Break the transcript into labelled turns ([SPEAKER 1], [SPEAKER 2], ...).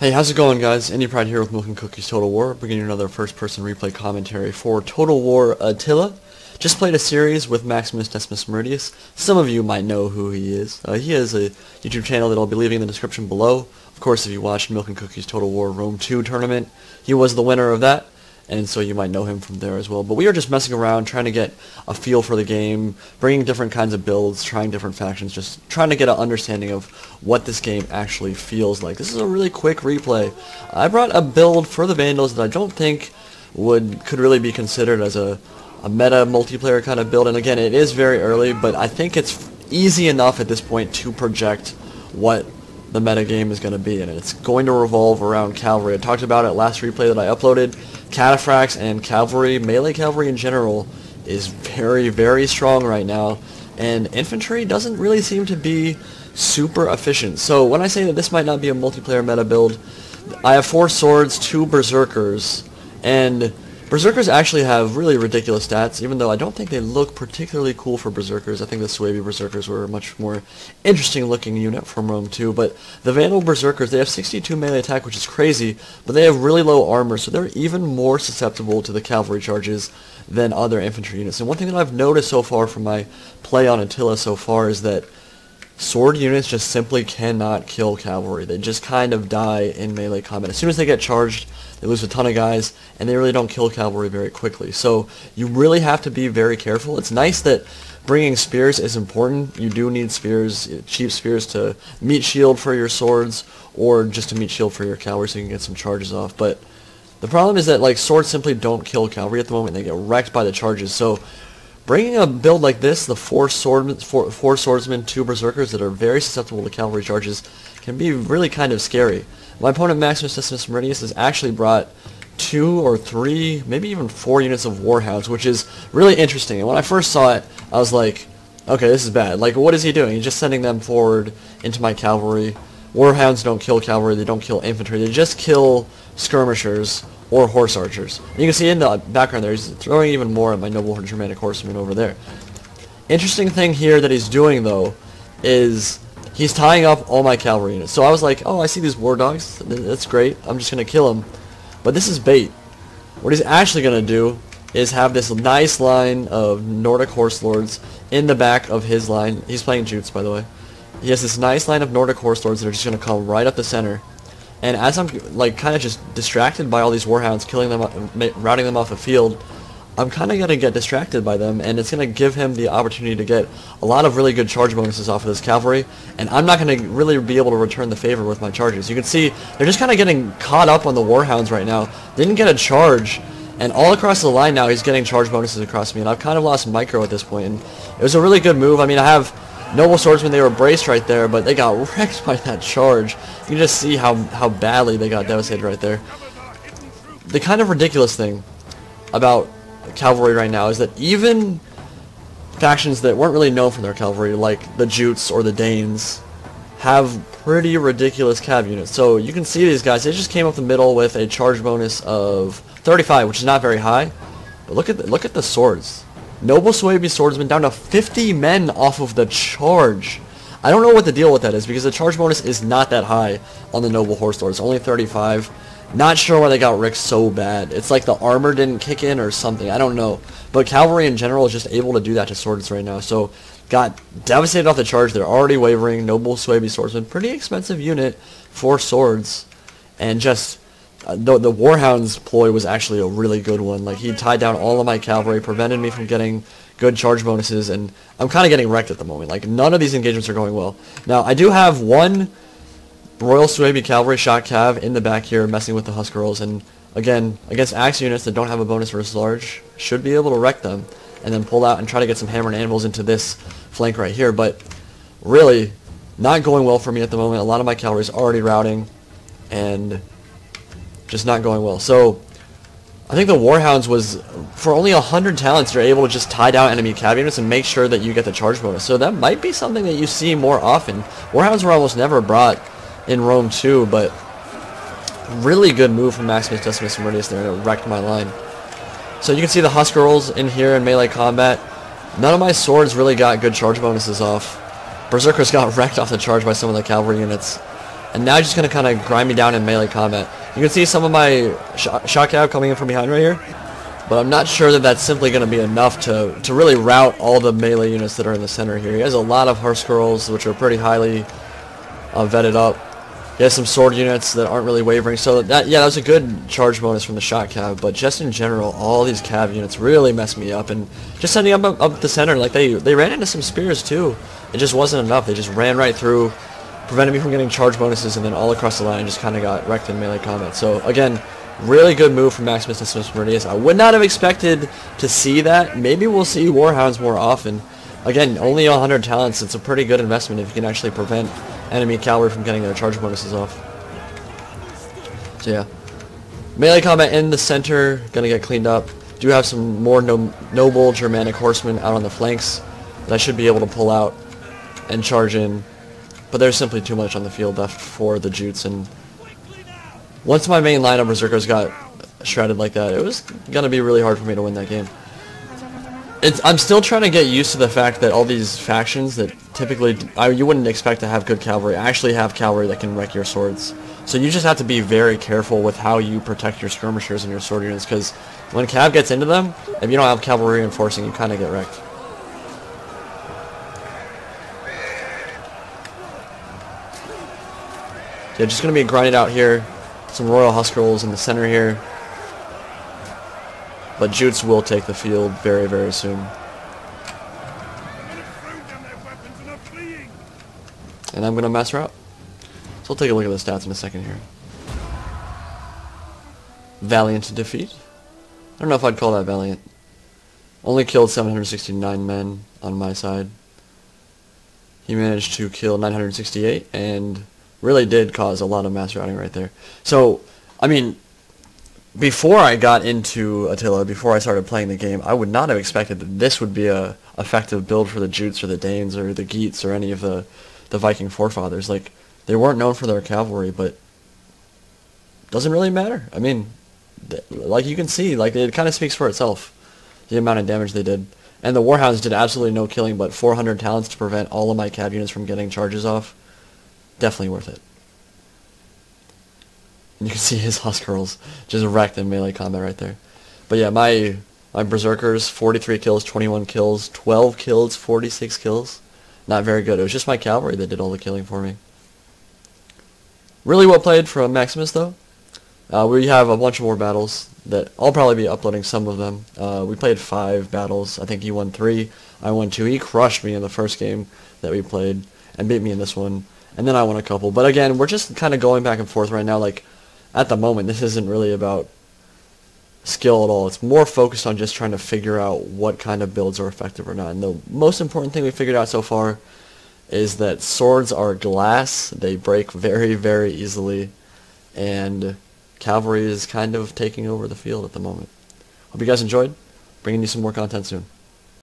[SPEAKER 1] Hey, how's it going, guys? Indypride here with Milk and Cookies Total War, bringing another first-person replay commentary for Total War Attila. Just played a series with Maximus, Decimus, Meridius. Some of you might know who he is. He has a YouTube channel that I'll be leaving in the description below. Of course, if you watched Milk and Cookies Total War Rome 2 tournament, he was the winner of that, and so you might know him from there as well. But we are just messing around, trying to get a feel for the game, bringing different kinds of builds, trying different factions, just trying to get an understanding of what this game actually feels like. This is a really quick replay. I brought a build for the Vandals that I don't think could really be considered as a meta multiplayer kind of build, and again, it is very early, but I think it's easy enough at this point to project what the meta game is going to be, and it's going to revolve around cavalry. I talked about it last replay that I uploaded. Cataphracts and cavalry, melee cavalry in general, is very, very strong right now, and infantry doesn't really seem to be super efficient. So when I say that this might not be a multiplayer meta build, I have 4 swords, 2 berserkers, and berserkers actually have really ridiculous stats, even though I don't think they look particularly cool for berserkers. I think the Suebi berserkers were a much more interesting looking unit from Rome 2, but the Vandal berserkers, they have 62 melee attack, which is crazy, but they have really low armor, so they're even more susceptible to the cavalry charges than other infantry units. And one thing that I've noticed so far from my play on Attila so far is that sword units just simply cannot kill cavalry. They just kind of die in melee combat. As soon as they get charged, they lose a ton of guys, and they really don't kill cavalry very quickly. So you really have to be very careful. It's nice that bringing spears is important. You do need spears, cheap spears, to meet shield for your swords, or just to meet shield for your cavalry so you can get some charges off. But the problem is that swords simply don't kill cavalry at the moment. They get wrecked by the charges. So bringing a build like this, the 4 swordsmen, 2 berserkers that are very susceptible to cavalry charges, can be really kind of scary. My opponent Maximus, Decimus, Meridius has actually brought 2 or 3, maybe even 4 units of Warhounds, which is really interesting. And when I first saw it, I was like, okay, this is bad. What is he doing? He's just sending them forward into my cavalry. Warhounds don't kill cavalry, they don't kill infantry, they just kill skirmishers or horse archers. And you can see in the background there, he's throwing even more at my noble Germanic horsemen over there. Interesting thing here that he's doing, though, is he's tying up all my cavalry units. So I was like, oh, I see these war dogs. That's great. I'm just going to kill them. But this is bait. What he's actually going to do is have this nice line of Nordic horse lords in the back of his line. He's playing Jutes, by the way. He has this nice line of Nordic horse lords that are just going to come right up the center. And as I'm kind of just distracted by all these warhounds, killing them, routing them off the field, I'm kind of going to get distracted by them, and it's going to give him the opportunity to get a lot of really good charge bonuses off of this cavalry, and I'm not going to really be able to return the favor with my charges. You can see they're just kind of getting caught up on the warhounds right now. Didn't get a charge, and all across the line now he's getting charge bonuses across me, and I've kind of lost micro at this point, and it was a really good move. I mean, I have noble swordsmen, they were braced right there, but they got wrecked by that charge. You can just see how badly they got devastated right there. The kind of ridiculous thing about cavalry right now is that even factions that weren't really known for their cavalry, like the Jutes or the Danes, have pretty ridiculous cav units. So you can see these guys, they just came up the middle with a charge bonus of 35, which is not very high. But look at the swords. Noble Suebi swordsman down to 50 men off of the charge. I don't know what the deal with that is, because the charge bonus is not that high on the noble horse lords, only 35. Not sure why they got wrecked so bad. It's like the armor didn't kick in or something. I don't know. But cavalry in general is just able to do that to swords right now. So got devastated off the charge. They're already wavering. Noble Suebi swordsman, pretty expensive unit for swords, and just the Warhound's ploy was actually a really good one. He tied down all of my cavalry, prevented me from getting good charge bonuses, and I'm kind of getting wrecked at the moment. None of these engagements are going well. Now, I do have one Royal Suebi cavalry shot cav in the back here messing with the Husk girls, and again, against axe units that don't have a bonus versus large, should be able to wreck them, and then pull out and try to get some hammer and anvils into this flank right here. But really, not going well for me at the moment. A lot of my cavalry is already routing, and just not going well. So I think the Warhounds was, for only 100 talents, you're able to just tie down enemy cav units and make sure that you get the charge bonus. So that might be something that you see more often. Warhounds were almost never brought in Rome 2, but really good move from Maximus, Decimus, and Meridius there, and it wrecked my line. So you can see the Husk girls in here in melee combat. None of my swords really got good charge bonuses off. Berserkers got wrecked off the charge by some of the cavalry units. And now he's just going to kind of grind me down in melee combat. You can see some of my shot cab coming in from behind right here. But I'm not sure that that's simply going to be enough to really rout all the melee units that are in the center here. He has a lot of horse girls, which are pretty highly vetted up. He has some sword units that aren't really wavering. So that was a good charge bonus from the shot cab. But just in general, all these cab units really mess me up. And just sending up the center, like they ran into some spears too. It just wasn't enough. They just ran right through, prevented me from getting charge bonuses, and then all across the line just kind of got wrecked in melee combat. So again, really good move from Maximus and Decimus Meridius. I would not have expected to see that. Maybe we'll see Warhounds more often. Again, only 100 talents. It's a pretty good investment if you can actually prevent enemy cavalry from getting their charge bonuses off. So yeah, melee combat in the center, gonna get cleaned up. Do have some more noble Germanic horsemen out on the flanks that I should be able to pull out and charge in. But there's simply too much on the field left for the Jutes, and once my main line of berserkers got shredded like that, it was gonna be really hard for me to win that game. I'm still trying to get used to the fact that all these factions that typically you wouldn't expect to have good cavalry actually have cavalry that can wreck your swords. So you just have to be very careful with how you protect your skirmishers and your sword units, because when cav gets into them, if you don't have cavalry reinforcing, you kind of get wrecked. Yeah, just going to be grinded out here. Some Royal Huskarls in the center here. But Jutes will take the field very, very soon. And I'm going to mass route. So we'll take a look at the stats in a second here. Valiant defeat. I don't know if I'd call that valiant. Only killed 769 men on my side. He managed to kill 968 and really did cause a lot of mass routing right there. So, I mean, before I got into Attila, before I started playing the game, I would not have expected that this would be a effective build for the Jutes or the Danes or the Geats or any of the Viking forefathers. Like, they weren't known for their cavalry, but doesn't really matter. I mean, like you can see, like it kind of speaks for itself, the amount of damage they did. And the Warhounds did absolutely no killing, but 400 talents to prevent all of my cav units from getting charges off. Definitely worth it. And you can see his Huskarls just wrecked in melee combat right there. But yeah, my Berserkers, 43 kills, 21 kills, 12 kills, 46 kills. Not very good. It was just my cavalry that did all the killing for me. Really well played from Maximus, though. We have a bunch of more battles that I'll probably be uploading some of them. We played 5 battles. I think he won 3. I won 2. He crushed me in the first game that we played and beat me in this one. And then I won a couple. But again, we're just kind of going back and forth right now. Like, at the moment, this isn't really about skill at all. It's more focused on just trying to figure out what kind of builds are effective or not. And the most important thing we figured out so far is that swords are glass. They break very, very easily. And cavalry is kind of taking over the field at the moment. Hope you guys enjoyed. Bringing you some more content soon.